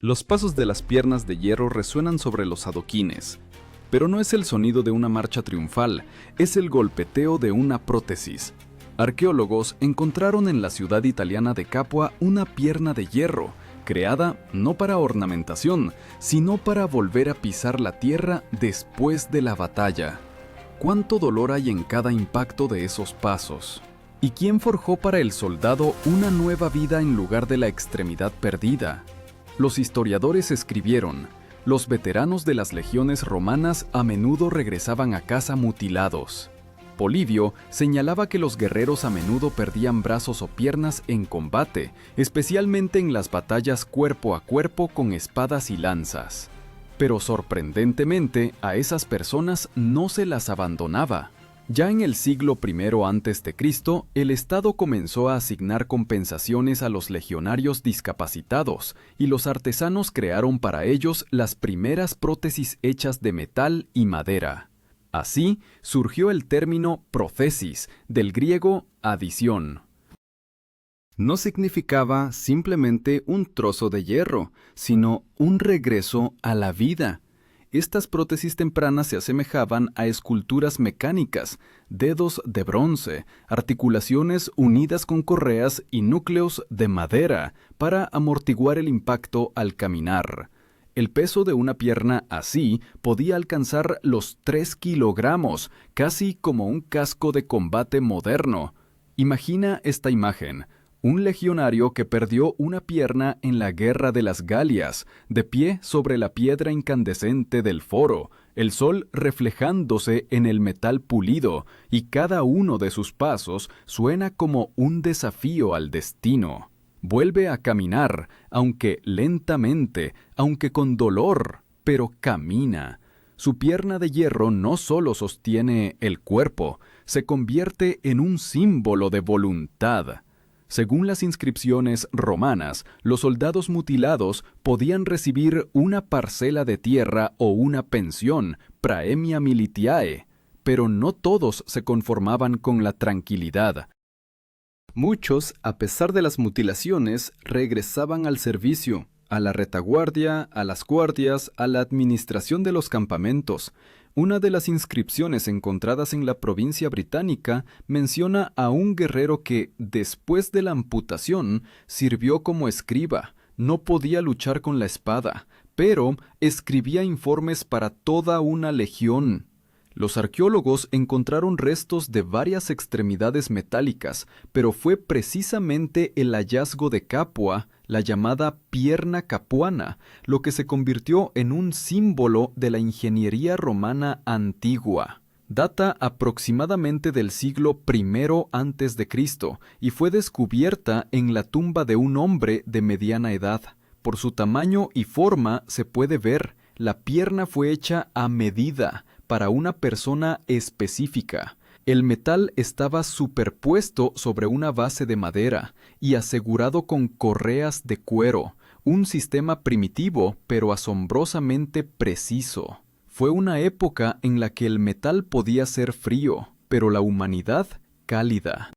Los pasos de las piernas de hierro resuenan sobre los adoquines, pero no es el sonido de una marcha triunfal, es el golpeteo de una prótesis. Arqueólogos encontraron en la ciudad italiana de Capua una pierna de hierro, creada no para ornamentación, sino para volver a pisar la tierra después de la batalla. ¿Cuánto dolor hay en cada impacto de esos pasos? ¿Y quién forjó para el soldado una nueva vida en lugar de la extremidad perdida? Los historiadores escribieron: los veteranos de las legiones romanas a menudo regresaban a casa mutilados. Polibio señalaba que los guerreros a menudo perdían brazos o piernas en combate, especialmente en las batallas cuerpo a cuerpo con espadas y lanzas. Pero sorprendentemente, a esas personas no se las abandonaba. Ya en el siglo I a.C., el Estado comenzó a asignar compensaciones a los legionarios discapacitados, y los artesanos crearon para ellos las primeras prótesis hechas de metal y madera. Así surgió el término prótesis, del griego adición. No significaba simplemente un trozo de hierro, sino un regreso a la vida. Estas prótesis tempranas se asemejaban a esculturas mecánicas, dedos de bronce, articulaciones unidas con correas y núcleos de madera para amortiguar el impacto al caminar. El peso de una pierna así podía alcanzar los 3 kilogramos, casi como un casco de combate moderno. Imagina esta imagen: un legionario que perdió una pierna en la Guerra de las Galias, de pie sobre la piedra incandescente del foro, el sol reflejándose en el metal pulido, y cada uno de sus pasos suena como un desafío al destino. Vuelve a caminar, aunque lentamente, aunque con dolor, pero camina. Su pierna de hierro no solo sostiene el cuerpo, se convierte en un símbolo de voluntad. Según las inscripciones romanas, los soldados mutilados podían recibir una parcela de tierra o una pensión, praemia militiae, pero no todos se conformaban con la tranquilidad. Muchos, a pesar de las mutilaciones, regresaban al servicio, a la retaguardia, a las guardias, a la administración de los campamentos. Una de las inscripciones encontradas en la provincia británica menciona a un guerrero que, después de la amputación, sirvió como escriba. No podía luchar con la espada, pero escribía informes para toda una legión. Los arqueólogos encontraron restos de varias extremidades metálicas, pero fue precisamente el hallazgo de Capua, la llamada pierna capuana, lo que se convirtió en un símbolo de la ingeniería romana antigua. Data aproximadamente del siglo I a.C. y fue descubierta en la tumba de un hombre de mediana edad. Por su tamaño y forma se puede ver, la pierna fue hecha a medida, para una persona específica. El metal estaba superpuesto sobre una base de madera y asegurado con correas de cuero, un sistema primitivo pero asombrosamente preciso. Fue una época en la que el metal podía ser frío, pero la humanidad cálida.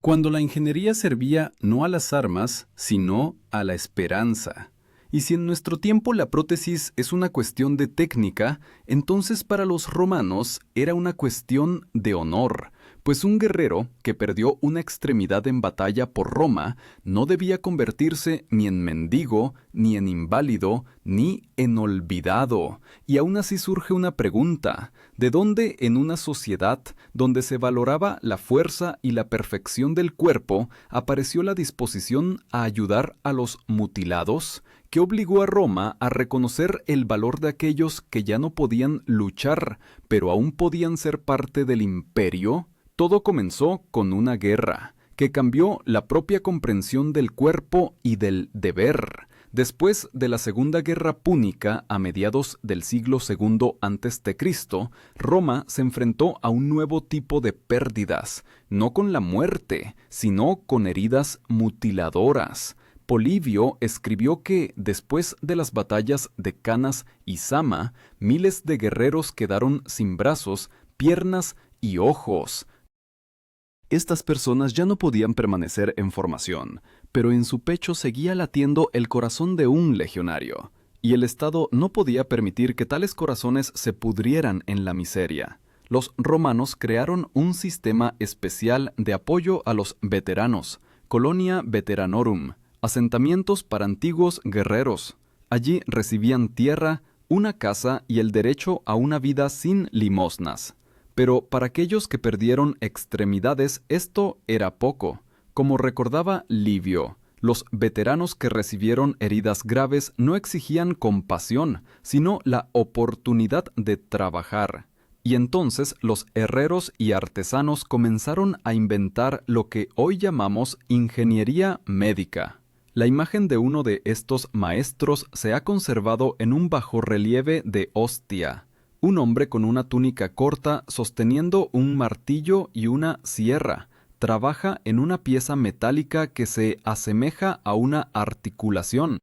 Cuando la ingeniería servía no a las armas, sino a la esperanza. Y si en nuestro tiempo la prótesis es una cuestión de técnica, entonces para los romanos era una cuestión de honor, pues un guerrero que perdió una extremidad en batalla por Roma no debía convertirse ni en mendigo, ni en inválido, ni en olvidado. Y aún así surge una pregunta: ¿de dónde en una sociedad donde se valoraba la fuerza y la perfección del cuerpo apareció la disposición a ayudar a los mutilados? ¿Qué obligó a Roma a reconocer el valor de aquellos que ya no podían luchar, pero aún podían ser parte del imperio? Todo comenzó con una guerra, que cambió la propia comprensión del cuerpo y del deber. Después de la Segunda Guerra Púnica, a mediados del siglo II a.C., Roma se enfrentó a un nuevo tipo de pérdidas, no con la muerte, sino con heridas mutiladoras. Polibio escribió que, después de las batallas de Canas y Zama, miles de guerreros quedaron sin brazos, piernas y ojos. Estas personas ya no podían permanecer en formación, pero en su pecho seguía latiendo el corazón de un legionario, y el Estado no podía permitir que tales corazones se pudrieran en la miseria. Los romanos crearon un sistema especial de apoyo a los veteranos, Colonia Veteranorum, asentamientos para antiguos guerreros. Allí recibían tierra, una casa y el derecho a una vida sin limosnas. Pero para aquellos que perdieron extremidades esto era poco. Como recordaba Livio, los veteranos que recibieron heridas graves no exigían compasión, sino la oportunidad de trabajar. Y entonces los herreros y artesanos comenzaron a inventar lo que hoy llamamos ingeniería médica. La imagen de uno de estos maestros se ha conservado en un bajorrelieve de Ostia. Un hombre con una túnica corta sosteniendo un martillo y una sierra. Trabaja en una pieza metálica que se asemeja a una articulación.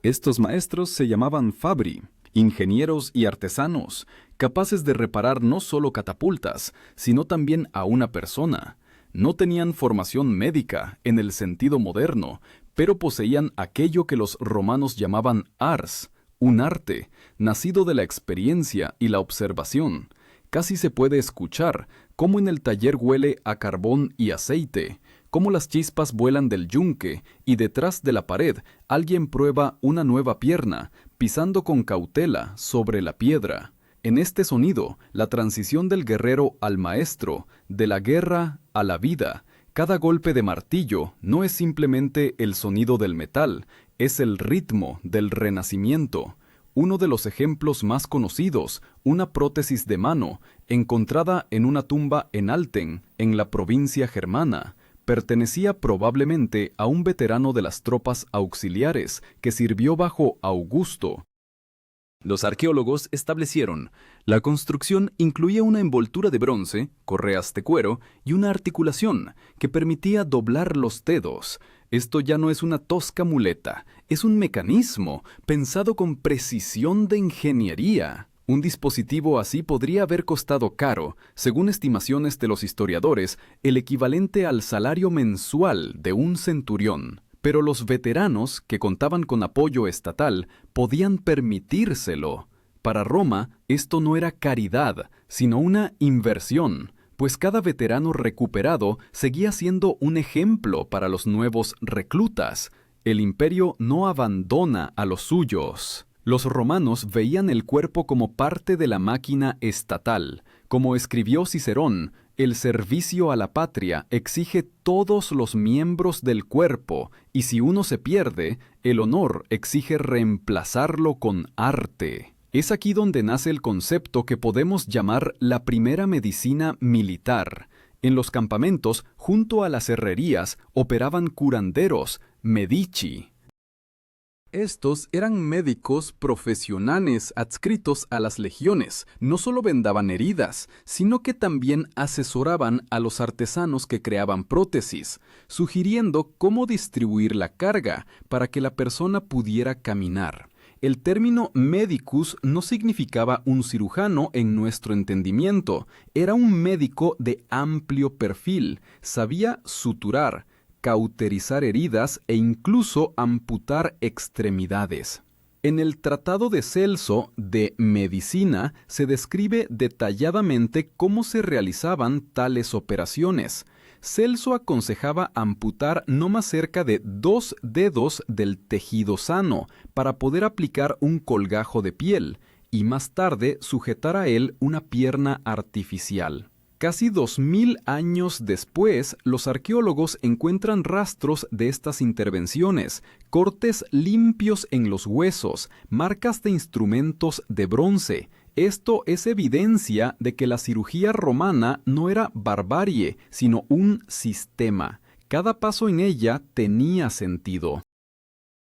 Estos maestros se llamaban fabri, ingenieros y artesanos, capaces de reparar no solo catapultas, sino también a una persona. No tenían formación médica en el sentido moderno, pero poseían aquello que los romanos llamaban ars, un arte, nacido de la experiencia y la observación. Casi se puede escuchar cómo en el taller huele a carbón y aceite, cómo las chispas vuelan del yunque y detrás de la pared alguien prueba una nueva pierna, pisando con cautela sobre la piedra. En este sonido, la transición del guerrero al maestro, de la guerra a la vida. Cada golpe de martillo no es simplemente el sonido del metal, es el ritmo del renacimiento. Uno de los ejemplos más conocidos, una prótesis de mano, encontrada en una tumba en Alten, en la provincia germana, pertenecía probablemente a un veterano de las tropas auxiliares que sirvió bajo Augusto. Los arqueólogos establecieron, la construcción incluía una envoltura de bronce, correas de cuero y una articulación que permitía doblar los dedos. Esto ya no es una tosca muleta, es un mecanismo pensado con precisión de ingeniería. Un dispositivo así podría haber costado caro, según estimaciones de los historiadores, el equivalente al salario mensual de un centurión. Pero los veteranos, que contaban con apoyo estatal, podían permitírselo. Para Roma, esto no era caridad, sino una inversión, pues cada veterano recuperado seguía siendo un ejemplo para los nuevos reclutas. El imperio no abandona a los suyos. Los romanos veían el cuerpo como parte de la máquina estatal. Como escribió Cicerón, el servicio a la patria exige todos los miembros del cuerpo, y si uno se pierde, el honor exige reemplazarlo con arte. Es aquí donde nace el concepto que podemos llamar la primera medicina militar. En los campamentos, junto a las herrerías, operaban curanderos, medici. Estos eran médicos profesionales adscritos a las legiones. No solo vendaban heridas, sino que también asesoraban a los artesanos que creaban prótesis, sugiriendo cómo distribuir la carga para que la persona pudiera caminar. El término medicus no significaba un cirujano en nuestro entendimiento. Era un médico de amplio perfil, sabía suturar, cauterizar heridas e incluso amputar extremidades. En el Tratado de Celso de Medicina se describe detalladamente cómo se realizaban tales operaciones. Celso aconsejaba amputar no más cerca de 2 dedos del tejido sano para poder aplicar un colgajo de piel y más tarde sujetar a él una pierna artificial. Casi 2000 años después, los arqueólogos encuentran rastros de estas intervenciones, cortes limpios en los huesos, marcas de instrumentos de bronce. Esto es evidencia de que la cirugía romana no era barbarie, sino un sistema. Cada paso en ella tenía sentido.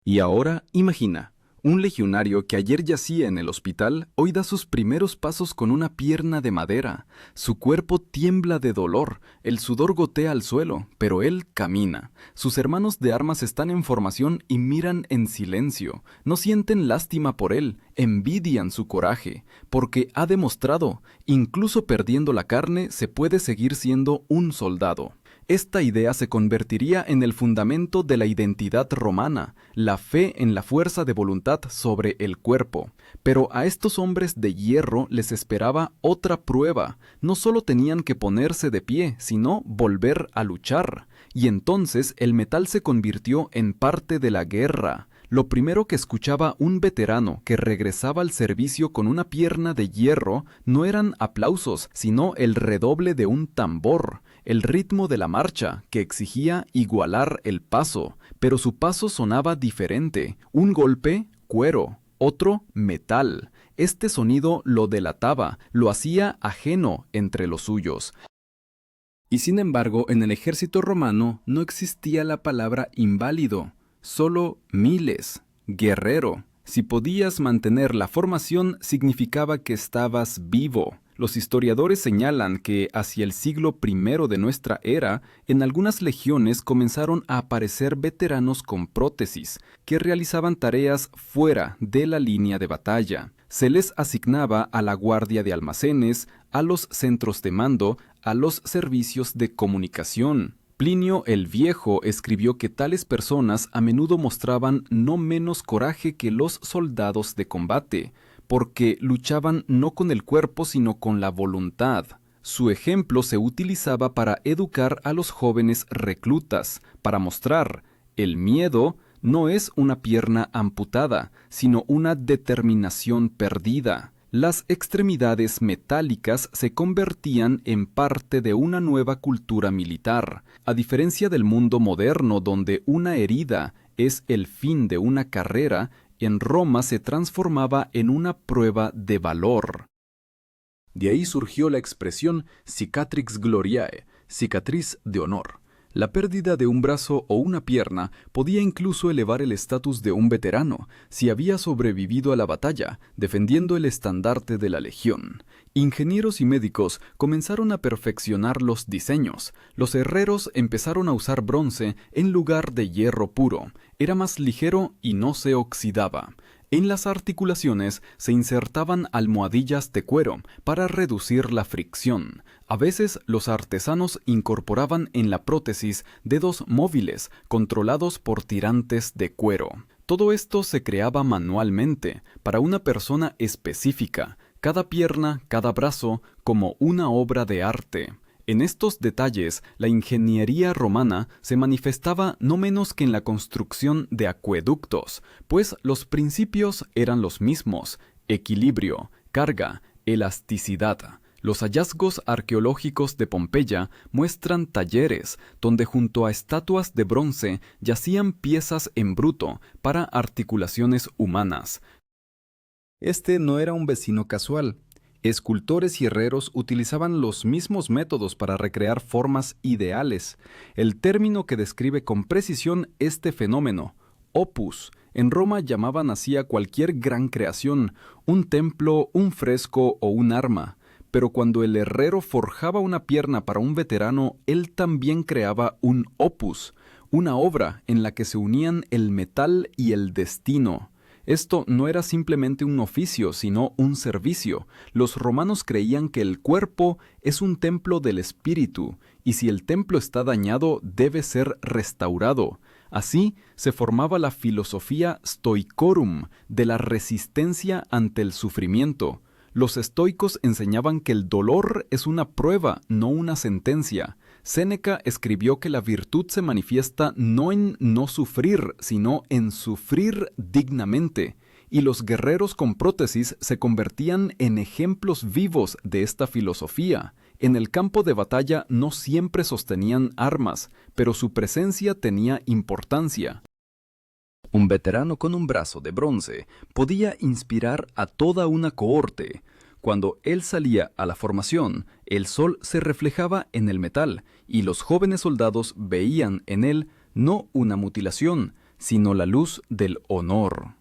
Y ahora, imagina, Un legionario que ayer yacía en el hospital hoy da sus primeros pasos con una pierna de madera. Su cuerpo tiembla de dolor, el sudor gotea al suelo, pero él camina. Sus hermanos de armas están en formación y miran en silencio. No sienten lástima por él, envidian su coraje, porque ha demostrado, incluso perdiendo la carne, se puede seguir siendo un soldado. Esta idea se convertiría en el fundamento de la identidad romana, la fe en la fuerza de voluntad sobre el cuerpo. Pero a estos hombres de hierro les esperaba otra prueba. No solo tenían que ponerse de pie, sino volver a luchar. Y entonces el metal se convirtió en parte de la guerra. Lo primero que escuchaba un veterano que regresaba al servicio con una pierna de hierro no eran aplausos, sino el redoble de un tambor, el ritmo de la marcha, que exigía igualar el paso, pero su paso sonaba diferente. Un golpe, cuero; otro, metal. Este sonido lo delataba, lo hacía ajeno entre los suyos. Y sin embargo, en el ejército romano no existía la palabra inválido, solo miles, guerrero. Si podías mantener la formación, significaba que estabas vivo. Los historiadores señalan que hacia el siglo I de nuestra era, en algunas legiones comenzaron a aparecer veteranos con prótesis, que realizaban tareas fuera de la línea de batalla. Se les asignaba a la guardia de almacenes, a los centros de mando, a los servicios de comunicación. Plinio el Viejo escribió que tales personas a menudo mostraban no menos coraje que los soldados de combate, porque luchaban no con el cuerpo sino con la voluntad. Su ejemplo se utilizaba para educar a los jóvenes reclutas, para mostrar: el miedo no es una pierna amputada, sino una determinación perdida. Las extremidades metálicas se convertían en parte de una nueva cultura militar. A diferencia del mundo moderno donde una herida es el fin de una carrera, en Roma se transformaba en una prueba de valor. De ahí surgió la expresión cicatrix gloriae, cicatriz de honor. La pérdida de un brazo o una pierna podía incluso elevar el estatus de un veterano, si había sobrevivido a la batalla, defendiendo el estandarte de la legión. Ingenieros y médicos comenzaron a perfeccionar los diseños. Los herreros empezaron a usar bronce en lugar de hierro puro. Era más ligero y no se oxidaba. En las articulaciones se insertaban almohadillas de cuero para reducir la fricción. A veces los artesanos incorporaban en la prótesis dedos móviles controlados por tirantes de cuero. Todo esto se creaba manualmente para una persona específica, cada pierna, cada brazo, como una obra de arte. En estos detalles, la ingeniería romana se manifestaba no menos que en la construcción de acueductos, pues los principios eran los mismos: equilibrio, carga, elasticidad. Los hallazgos arqueológicos de Pompeya muestran talleres donde junto a estatuas de bronce yacían piezas en bruto para articulaciones humanas. Este no era un vecino casual. Escultores y herreros utilizaban los mismos métodos para recrear formas ideales. El término que describe con precisión este fenómeno, opus. En Roma llamaban así a cualquier gran creación, un templo, un fresco o un arma. Pero cuando el herrero forjaba una pierna para un veterano, él también creaba un opus, una obra en la que se unían el metal y el destino. Esto no era simplemente un oficio, sino un servicio. Los romanos creían que el cuerpo es un templo del espíritu, y si el templo está dañado, debe ser restaurado. Así se formaba la filosofía stoicorum, de la resistencia ante el sufrimiento. Los estoicos enseñaban que el dolor es una prueba, no una sentencia. Séneca escribió que la virtud se manifiesta no en no sufrir, sino en sufrir dignamente. Y los guerreros con prótesis se convertían en ejemplos vivos de esta filosofía. En el campo de batalla no siempre sostenían armas, pero su presencia tenía importancia. Un veterano con un brazo de bronce podía inspirar a toda una cohorte. Cuando él salía a la formación, el sol se reflejaba en el metal y los jóvenes soldados veían en él no una mutilación, sino la luz del honor.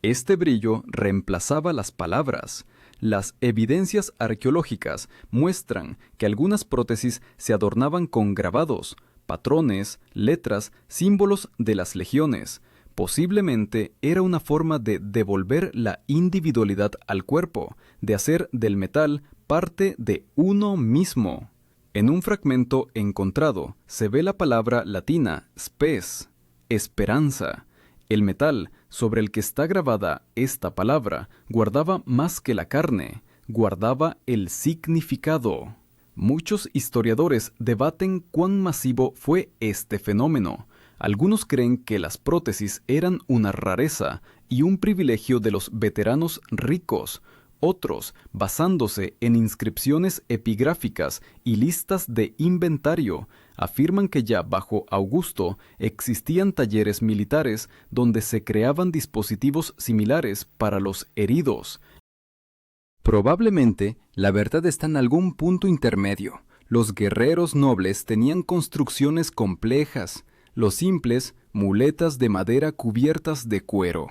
Este brillo reemplazaba las palabras. Las evidencias arqueológicas muestran que algunas prótesis se adornaban con grabados, patrones, letras, símbolos de las legiones. Posiblemente era una forma de devolver la individualidad al cuerpo, de hacer del metal parte de uno mismo. En un fragmento encontrado se ve la palabra latina spes, esperanza. El metal sobre el que está grabada esta palabra guardaba más que la carne, guardaba el significado. Muchos historiadores debaten cuán masivo fue este fenómeno. Algunos creen que las prótesis eran una rareza y un privilegio de los veteranos ricos. Otros, basándose en inscripciones epigráficas y listas de inventario, afirman que ya bajo Augusto existían talleres militares donde se creaban dispositivos similares para los heridos. Probablemente, la verdad está en algún punto intermedio. Los guerreros nobles tenían construcciones complejas, los simples, muletas de madera cubiertas de cuero.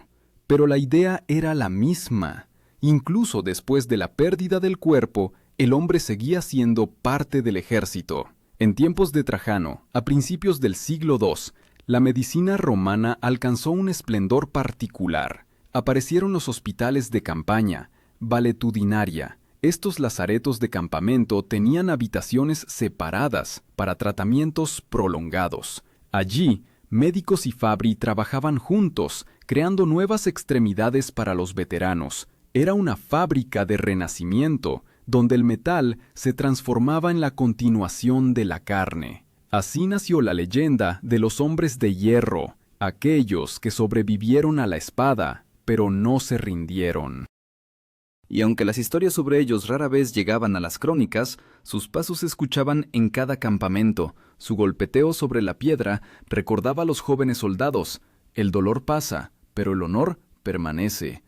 Pero la idea era la misma. Incluso después de la pérdida del cuerpo, el hombre seguía siendo parte del ejército. En tiempos de Trajano, a principios del siglo II, la medicina romana alcanzó un esplendor particular. Aparecieron los hospitales de campaña, valetudinaria. Estos lazaretos de campamento tenían habitaciones separadas para tratamientos prolongados. Allí, médicos y fabbri trabajaban juntos, creando nuevas extremidades para los veteranos. Era una fábrica de renacimiento, donde el metal se transformaba en la continuación de la carne. Así nació la leyenda de los hombres de hierro, aquellos que sobrevivieron a la espada, pero no se rindieron. Y aunque las historias sobre ellos rara vez llegaban a las crónicas, sus pasos se escuchaban en cada campamento. Su golpeteo sobre la piedra recordaba a los jóvenes soldados. El dolor pasa, pero el honor permanece.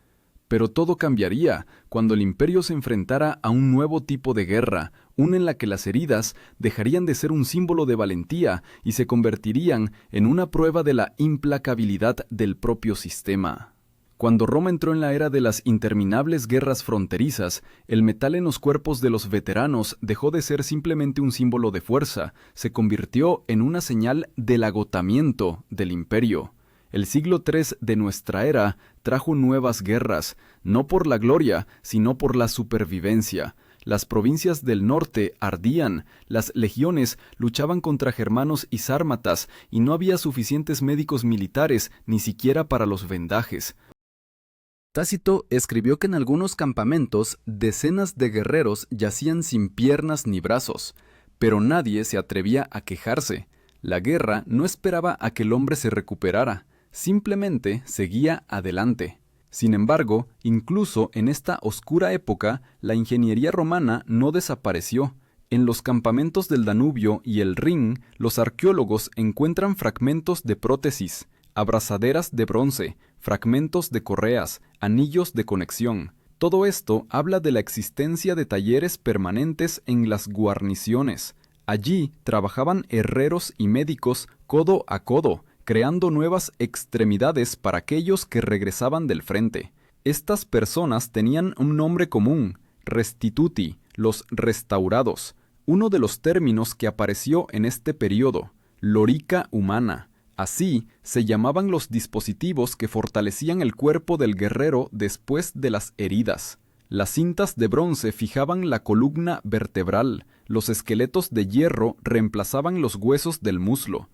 Pero todo cambiaría cuando el imperio se enfrentara a un nuevo tipo de guerra, una en la que las heridas dejarían de ser un símbolo de valentía y se convertirían en una prueba de la implacabilidad del propio sistema. Cuando Roma entró en la era de las interminables guerras fronterizas, el metal en los cuerpos de los veteranos dejó de ser simplemente un símbolo de fuerza, se convirtió en una señal del agotamiento del imperio. El siglo III de nuestra era trajo nuevas guerras, no por la gloria, sino por la supervivencia. Las provincias del norte ardían, las legiones luchaban contra germanos y sármatas, y no había suficientes médicos militares, ni siquiera para los vendajes. Tácito escribió que en algunos campamentos decenas de guerreros yacían sin piernas ni brazos, pero nadie se atrevía a quejarse. La guerra no esperaba a que el hombre se recuperara, simplemente seguía adelante. Sin embargo, incluso en esta oscura época, la ingeniería romana no desapareció. En los campamentos del Danubio y el Rin, los arqueólogos encuentran fragmentos de prótesis, abrazaderas de bronce, fragmentos de correas, anillos de conexión. Todo esto habla de la existencia de talleres permanentes en las guarniciones. Allí trabajaban herreros y médicos codo a codo, creando nuevas extremidades para aquellos que regresaban del frente. Estas personas tenían un nombre común, restituti, los restaurados, uno de los términos que apareció en este periodo, lorica humana. Así se llamaban los dispositivos que fortalecían el cuerpo del guerrero después de las heridas. Las cintas de bronce fijaban la columna vertebral, los esqueletos de hierro reemplazaban los huesos del muslo.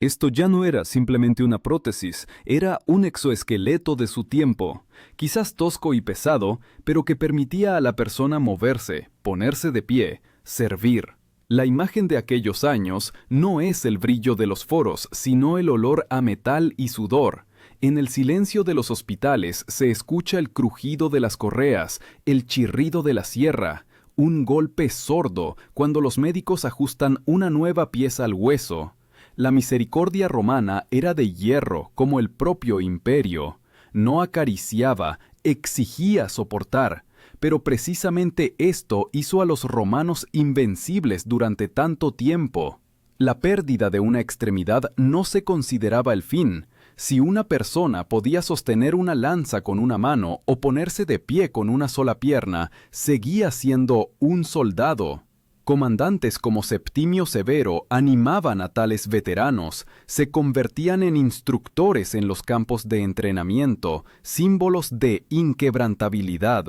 Esto ya no era simplemente una prótesis, era un exoesqueleto de su tiempo, quizás tosco y pesado, pero que permitía a la persona moverse, ponerse de pie, servir. La imagen de aquellos años no es el brillo de los foros, sino el olor a metal y sudor. En el silencio de los hospitales se escucha el crujido de las correas, el chirrido de la sierra, un golpe sordo cuando los médicos ajustan una nueva pieza al hueso. La misericordia romana era de hierro, como el propio imperio. No acariciaba, exigía soportar. Pero precisamente esto hizo a los romanos invencibles durante tanto tiempo. La pérdida de una extremidad no se consideraba el fin, si una persona podía sostener una lanza con una mano o ponerse de pie con una sola pierna, seguía siendo un soldado. Comandantes como Septimio Severo animaban a tales veteranos, se convertían en instructores en los campos de entrenamiento, símbolos de inquebrantabilidad.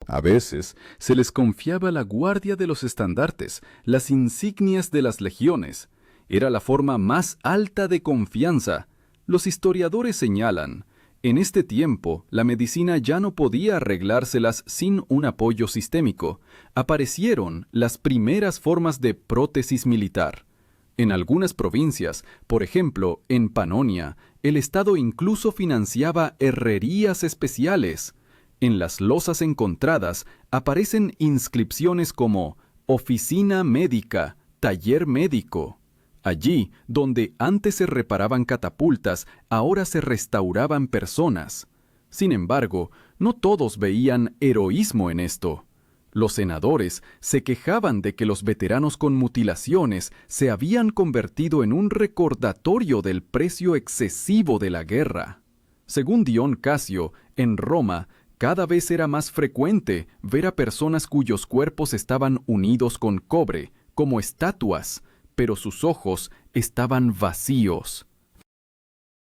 A veces se les confiaba la guardia de los estandartes, las insignias de las legiones. Era la forma más alta de confianza. Los historiadores señalan, en este tiempo la medicina ya no podía arreglárselas sin un apoyo sistémico. Aparecieron las primeras formas de prótesis militar. En algunas provincias, por ejemplo, en Panonia, el Estado incluso financiaba herrerías especiales. En las losas encontradas aparecen inscripciones como Oficina Médica, Taller Médico. Allí, donde antes se reparaban catapultas, ahora se restauraban personas. Sin embargo, no todos veían heroísmo en esto. Los senadores se quejaban de que los veteranos con mutilaciones se habían convertido en un recordatorio del precio excesivo de la guerra. Según Dion Casio, en Roma, cada vez era más frecuente ver a personas cuyos cuerpos estaban unidos con cobre, como estatuas, pero sus ojos estaban vacíos.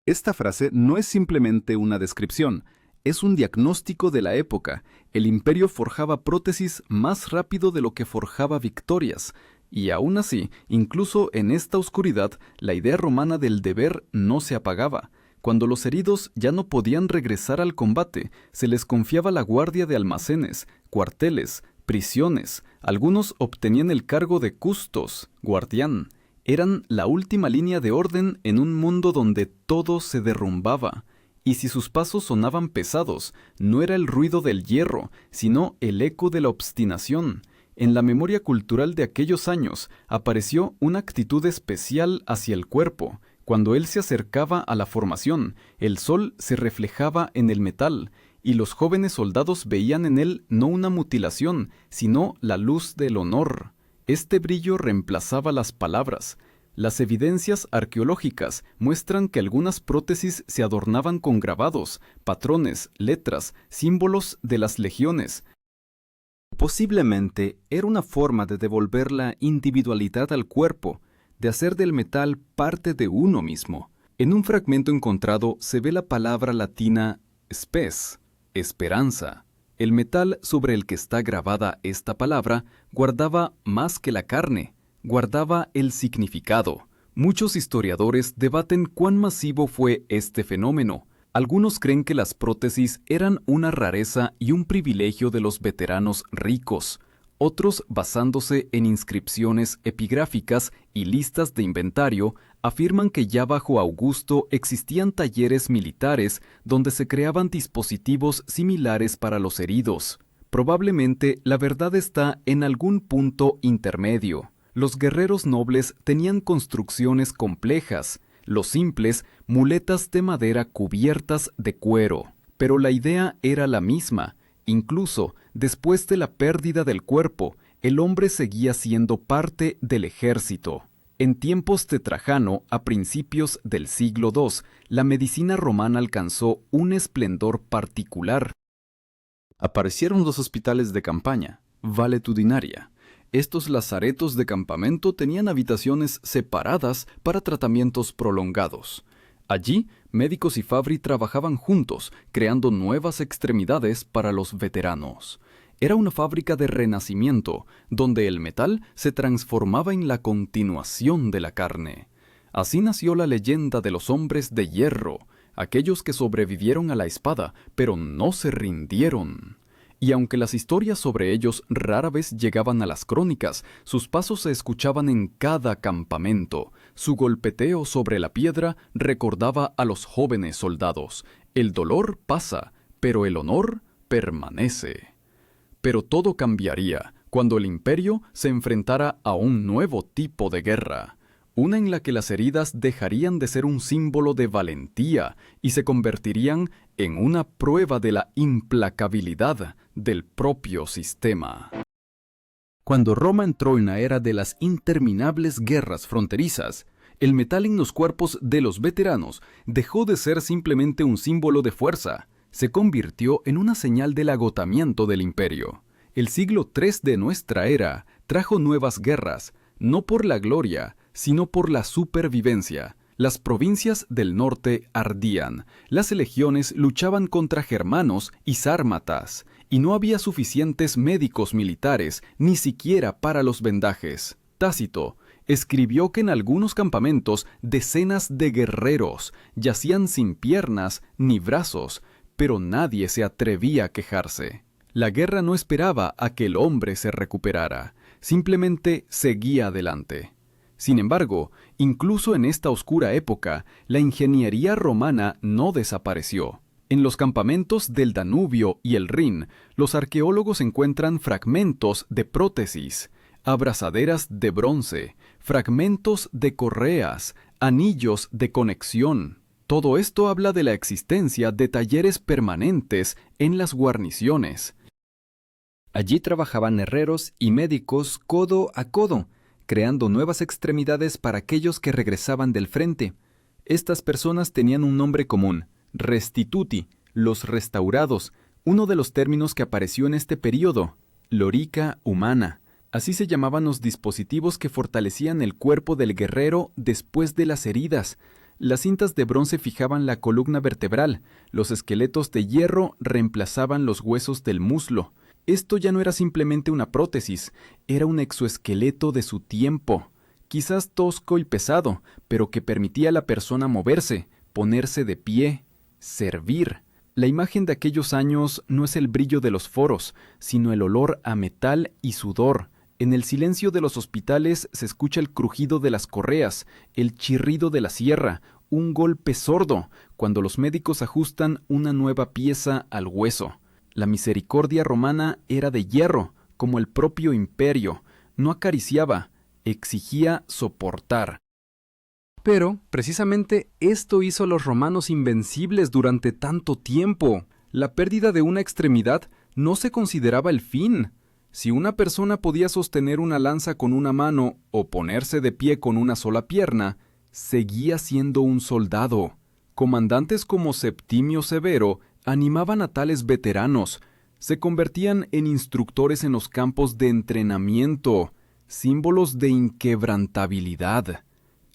Esta frase no es simplemente una descripción, es un diagnóstico de la época. El imperio forjaba prótesis más rápido de lo que forjaba victorias, y aún así, incluso en esta oscuridad, la idea romana del deber no se apagaba. Cuando los heridos ya no podían regresar al combate, se les confiaba la guardia de almacenes, cuarteles, prisiones. Algunos obtenían el cargo de custos, guardián. Eran la última línea de orden en un mundo donde todo se derrumbaba. Y si sus pasos sonaban pesados, no era el ruido del hierro, sino el eco de la obstinación. En la memoria cultural de aquellos años apareció una actitud especial hacia el cuerpo. Cuando él se acercaba a la formación, el sol se reflejaba en el metal, y los jóvenes soldados veían en él no una mutilación, sino la luz del honor. Este brillo reemplazaba las palabras. Las evidencias arqueológicas muestran que algunas prótesis se adornaban con grabados, patrones, letras, símbolos de las legiones. Posiblemente era una forma de devolver la individualidad al cuerpo, de hacer del metal parte de uno mismo. En un fragmento encontrado se ve la palabra latina spes, esperanza. El metal sobre el que está grabada esta palabra guardaba más que la carne, guardaba el significado. Muchos historiadores debaten cuán masivo fue este fenómeno. Algunos creen que las prótesis eran una rareza y un privilegio de los veteranos ricos. Otros, basándose en inscripciones epigráficas y listas de inventario, afirman que ya bajo Augusto existían talleres militares donde se creaban dispositivos similares para los heridos. Probablemente la verdad está en algún punto intermedio. Los guerreros nobles tenían construcciones complejas, los simples, muletas de madera cubiertas de cuero. Pero la idea era la misma. Incluso después de la pérdida del cuerpo, el hombre seguía siendo parte del ejército. En tiempos de Trajano, a principios del siglo II, la medicina romana alcanzó un esplendor particular. Aparecieron los hospitales de campaña, valetudinaria. Estos lazaretos de campamento tenían habitaciones separadas para tratamientos prolongados. Allí, médicos y Fabri trabajaban juntos, creando nuevas extremidades para los veteranos. Era una fábrica de renacimiento, donde el metal se transformaba en la continuación de la carne. Así nació la leyenda de los hombres de hierro, aquellos que sobrevivieron a la espada, pero no se rindieron. Y aunque las historias sobre ellos rara vez llegaban a las crónicas, sus pasos se escuchaban en cada campamento. Su golpeteo sobre la piedra recordaba a los jóvenes soldados. El dolor pasa, pero el honor permanece. Pero todo cambiaría cuando el imperio se enfrentara a un nuevo tipo de guerra. Una en la que las heridas dejarían de ser un símbolo de valentía y se convertirían en una prueba de la implacabilidad del propio sistema. Cuando Roma entró en la era de las interminables guerras fronterizas, El metal en los cuerpos de los veteranos dejó de ser simplemente un símbolo de fuerza, se convirtió en una señal del agotamiento del imperio. El siglo III de nuestra era trajo nuevas guerras, no por la gloria, sino por la supervivencia. Las provincias del norte ardían, las legiones luchaban contra germanos y sármatas, y no había suficientes médicos militares, ni siquiera para los vendajes. Tácito escribió que en algunos campamentos decenas de guerreros yacían sin piernas ni brazos, pero nadie se atrevía a quejarse. La guerra no esperaba a que el hombre se recuperara, simplemente seguía adelante. Sin embargo, incluso en esta oscura época, la ingeniería romana no desapareció. En los campamentos del Danubio y el Rin, los arqueólogos encuentran fragmentos de prótesis, abrazaderas de bronce, fragmentos de correas, anillos de conexión. Todo esto habla de la existencia de talleres permanentes en las guarniciones. Allí trabajaban herreros y médicos codo a codo, creando nuevas extremidades para aquellos que regresaban del frente. Estas personas tenían un nombre común, restituti, los restaurados, uno de los términos que apareció en este período, lorica humana. Así se llamaban los dispositivos que fortalecían el cuerpo del guerrero después de las heridas. Las cintas de bronce fijaban la columna vertebral, los esqueletos de hierro reemplazaban los huesos del muslo. Esto ya no era simplemente una prótesis, era un exoesqueleto de su tiempo, quizás tosco y pesado, pero que permitía a la persona moverse, ponerse de pie, servir. La imagen de aquellos años no es el brillo de los foros, sino el olor a metal y sudor. En el silencio de los hospitales se escucha el crujido de las correas, el chirrido de la sierra, un golpe sordo, cuando los médicos ajustan una nueva pieza al hueso. La misericordia romana era de hierro, como el propio imperio. No acariciaba, exigía soportar. Pero, precisamente, esto hizo a los romanos invencibles durante tanto tiempo. La pérdida de una extremidad no se consideraba el fin. Si una persona podía sostener una lanza con una mano o ponerse de pie con una sola pierna, seguía siendo un soldado. Comandantes como Septimio Severo animaban a tales veteranos, se convertían en instructores en los campos de entrenamiento, símbolos de inquebrantabilidad.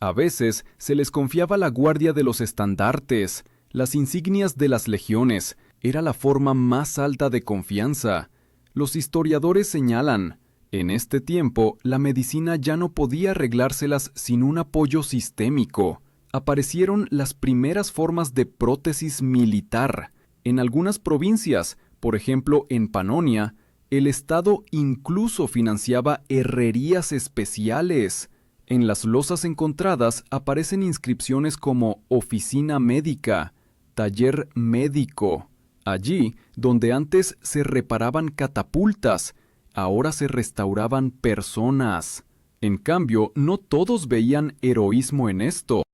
A veces se les confiaba la guardia de los estandartes, las insignias de las legiones, era la forma más alta de confianza. Los historiadores señalan, en este tiempo la medicina ya no podía arreglárselas sin un apoyo sistémico. Aparecieron las primeras formas de prótesis militar. En algunas provincias, por ejemplo en Panonia, el Estado incluso financiaba herrerías especiales. En las losas encontradas aparecen inscripciones como oficina médica, taller médico. Allí, donde antes se reparaban catapultas, ahora se restauraban personas. En cambio, no todos veían heroísmo en esto.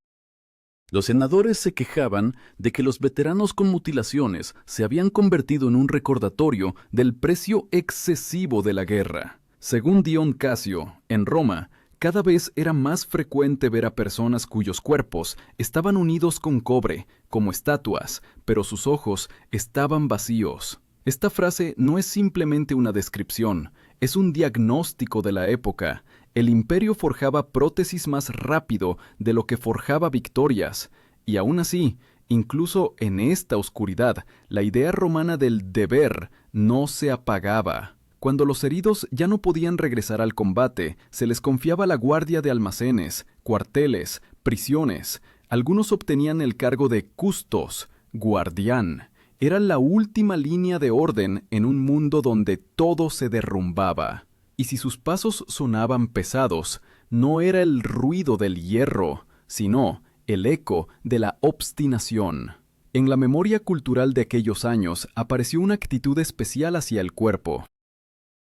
Los senadores se quejaban de que los veteranos con mutilaciones se habían convertido en un recordatorio del precio excesivo de la guerra. Según Dion Casio, en Roma, cada vez era más frecuente ver a personas cuyos cuerpos estaban unidos con cobre, como estatuas, pero sus ojos estaban vacíos. Esta frase no es simplemente una descripción, es un diagnóstico de la época. El imperio forjaba prótesis más rápido de lo que forjaba victorias, y aún así, incluso en esta oscuridad, la idea romana del deber no se apagaba. Cuando los heridos ya no podían regresar al combate, se les confiaba la guardia de almacenes, cuarteles, prisiones. Algunos obtenían el cargo de custos, guardián. Era la última línea de orden en un mundo donde todo se derrumbaba. Y si sus pasos sonaban pesados, no era el ruido del hierro, sino el eco de la obstinación. En la memoria cultural de aquellos años apareció una actitud especial hacia el cuerpo.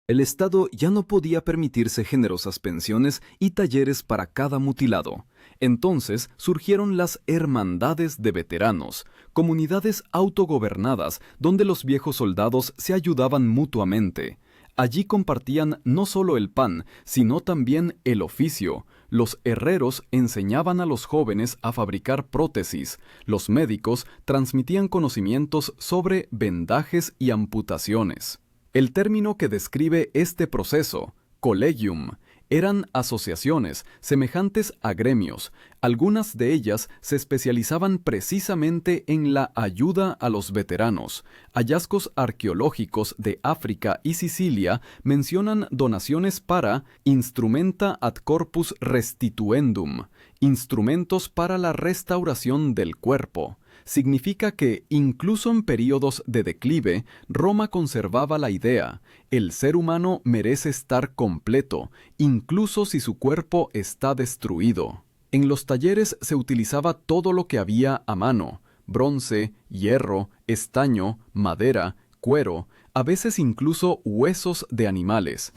El Estado ya no podía permitirse generosas pensiones y talleres para cada mutilado. Entonces surgieron las hermandades de veteranos, comunidades autogobernadas donde los viejos soldados se ayudaban mutuamente. Allí compartían no solo el pan, sino también el oficio. Los herreros enseñaban a los jóvenes a fabricar prótesis. Los médicos transmitían conocimientos sobre vendajes y amputaciones. El término que describe este proceso, collegium, eran asociaciones semejantes a gremios. Algunas de ellas se especializaban precisamente en la ayuda a los veteranos. Hallazgos arqueológicos de África y Sicilia mencionan donaciones para instrumenta ad corpus restituendum, instrumentos para la restauración del cuerpo. Significa que, incluso en períodos de declive, Roma conservaba la idea: el ser humano merece estar completo, incluso si su cuerpo está destruido. En los talleres se utilizaba todo lo que había a mano: bronce, hierro, estaño, madera, cuero, a veces incluso huesos de animales.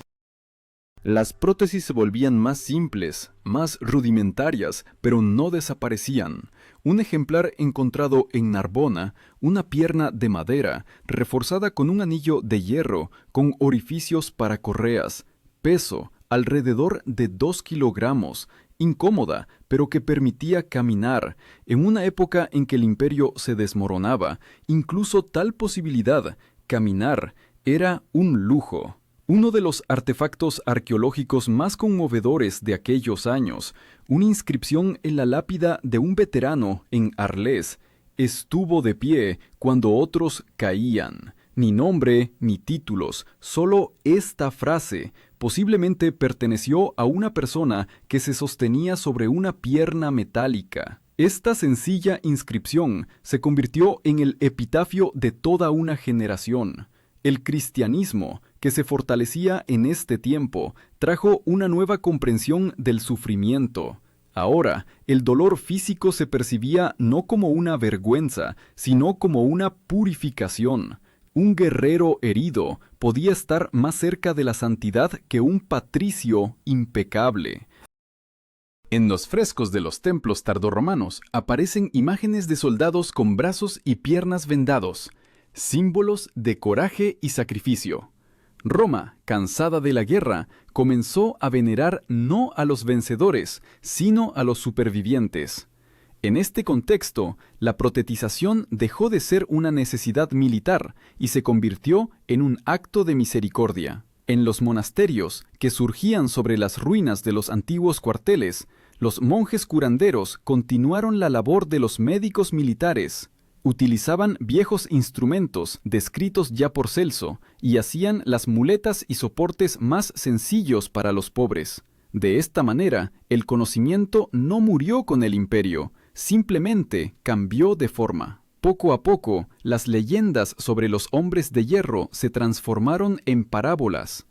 Las prótesis se volvían más simples, más rudimentarias, pero no desaparecían. Un ejemplar encontrado en Narbona, una pierna de madera, reforzada con un anillo de hierro, con orificios para correas, peso alrededor de 2 kilogramos, incómoda, pero que permitía caminar. En una época en que el imperio se desmoronaba, incluso tal posibilidad, caminar, era un lujo. Uno de los artefactos arqueológicos más conmovedores de aquellos años, una inscripción en la lápida de un veterano en Arles: estuvo de pie cuando otros caían. Ni nombre ni títulos, solo esta frase. Posiblemente perteneció a una persona que se sostenía sobre una pierna metálica. Esta sencilla inscripción se convirtió en el epitafio de toda una generación. El cristianismo, que se fortalecía en este tiempo, trajo una nueva comprensión del sufrimiento. Ahora, el dolor físico se percibía no como una vergüenza, sino como una purificación. Un guerrero herido podía estar más cerca de la santidad que un patricio impecable. En los frescos de los templos tardorromanos aparecen imágenes de soldados con brazos y piernas vendados, símbolos de coraje y sacrificio. Roma, cansada de la guerra, comenzó a venerar no a los vencedores, sino a los supervivientes. En este contexto, la protetización dejó de ser una necesidad militar y se convirtió en un acto de misericordia. En los monasterios, que surgían sobre las ruinas de los antiguos cuarteles, los monjes curanderos continuaron la labor de los médicos militares. Utilizaban viejos instrumentos descritos ya por Celso y hacían las muletas y soportes más sencillos para los pobres. De esta manera, el conocimiento no murió con el imperio, simplemente cambió de forma. Poco a poco, las leyendas sobre los hombres de hierro se transformaron en parábolas.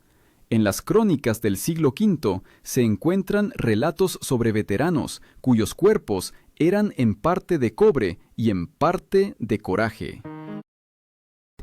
En las crónicas del siglo V se encuentran relatos sobre veteranos cuyos cuerpos eran en parte de cobre y en parte de coraje.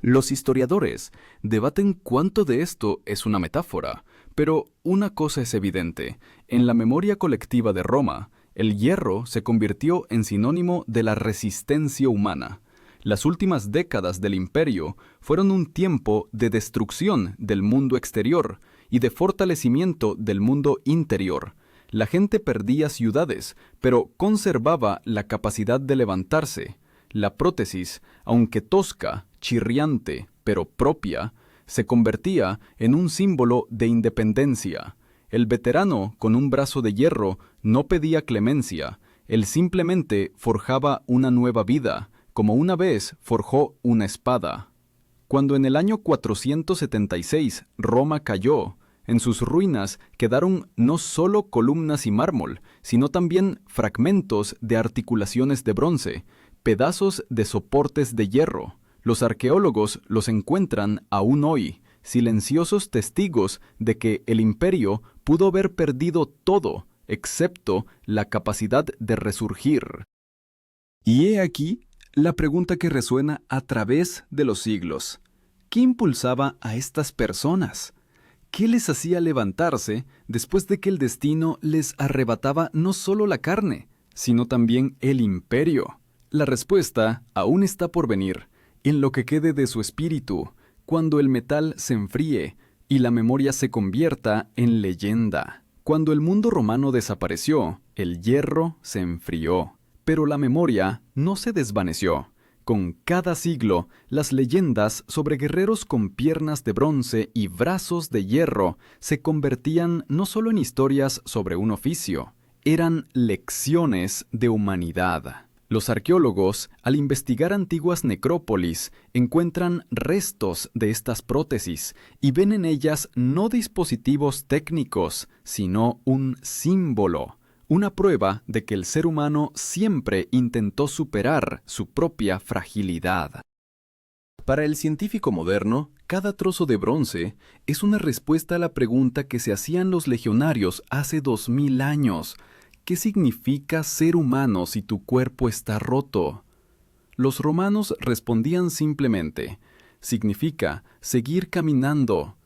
Los historiadores debaten cuánto de esto es una metáfora, pero una cosa es evidente: en la memoria colectiva de Roma, el hierro se convirtió en sinónimo de la resistencia humana. Las últimas décadas del imperio fueron un tiempo de destrucción del mundo exterior y de fortalecimiento del mundo interior. La gente perdía ciudades, pero conservaba la capacidad de levantarse. La prótesis, aunque tosca, chirriante, pero propia, se convertía en un símbolo de independencia. El veterano con un brazo de hierro no pedía clemencia, él simplemente forjaba una nueva vida, como una vez forjó una espada. Cuando en el año 476 Roma cayó, en sus ruinas quedaron no solo columnas y mármol, sino también fragmentos de articulaciones de bronce, pedazos de soportes de hierro. Los arqueólogos los encuentran aún hoy, silenciosos testigos de que el imperio pudo haber perdido todo, excepto la capacidad de resurgir. Y he aquí la pregunta que resuena a través de los siglos: ¿qué impulsaba a estas personas? ¿Qué les hacía levantarse después de que el destino les arrebataba no solo la carne, sino también el imperio? La respuesta aún está por venir, en lo que quede de su espíritu, cuando el metal se enfríe y la memoria se convierta en leyenda. Cuando el mundo romano desapareció, el hierro se enfrió, pero la memoria no se desvaneció. Con cada siglo, las leyendas sobre guerreros con piernas de bronce y brazos de hierro se convertían no solo en historias sobre un oficio, eran lecciones de humanidad. Los arqueólogos, al investigar antiguas necrópolis, encuentran restos de estas prótesis y ven en ellas no dispositivos técnicos, sino un símbolo, una prueba de que el ser humano siempre intentó superar su propia fragilidad. Para el científico moderno, cada trozo de bronce es una respuesta a la pregunta que se hacían los legionarios hace 2000 años. ¿Qué significa ser humano si tu cuerpo está roto? Los romanos respondían simplemente, significa seguir caminando.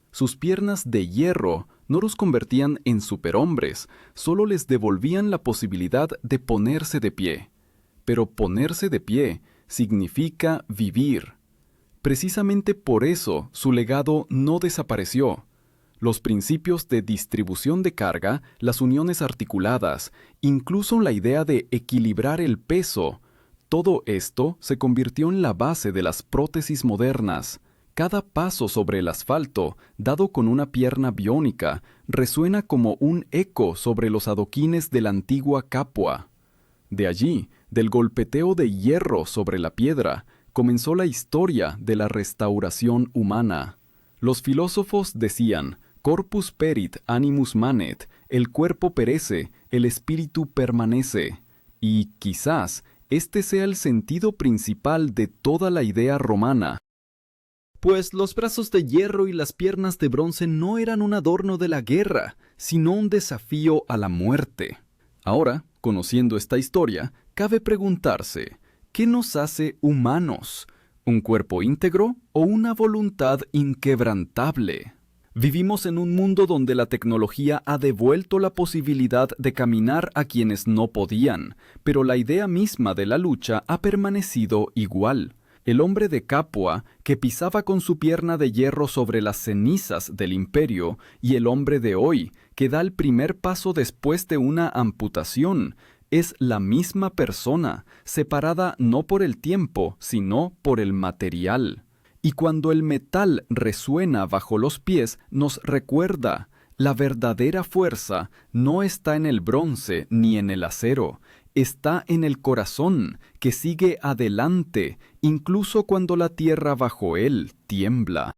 Sus piernas de hierro no los convertían en superhombres, solo les devolvían la posibilidad de ponerse de pie. Pero ponerse de pie significa vivir. Precisamente por eso su legado no desapareció. Los principios de distribución de carga, las uniones articuladas, incluso la idea de equilibrar el peso, todo esto se convirtió en la base de las prótesis modernas. Cada paso sobre el asfalto, dado con una pierna biónica, resuena como un eco sobre los adoquines de la antigua Capua. De allí, del golpeteo de hierro sobre la piedra, comenzó la historia de la restauración humana. Los filósofos decían, corpus perit, animus manet, el cuerpo perece, el espíritu permanece. Y quizás este sea el sentido principal de toda la idea romana. Pues los brazos de hierro y las piernas de bronce no eran un adorno de la guerra, sino un desafío a la muerte. Ahora, conociendo esta historia, cabe preguntarse, ¿qué nos hace humanos? ¿Un cuerpo íntegro o una voluntad inquebrantable? Vivimos en un mundo donde la tecnología ha devuelto la posibilidad de caminar a quienes no podían, pero la idea misma de la lucha ha permanecido igual. El hombre de Capua, que pisaba con su pierna de hierro sobre las cenizas del imperio, y el hombre de hoy, que da el primer paso después de una amputación, es la misma persona, separada no por el tiempo, sino por el material. Y cuando el metal resuena bajo los pies, nos recuerda, la verdadera fuerza no está en el bronce ni en el acero, está en el corazón, que sigue adelante, incluso cuando la tierra bajo él tiembla.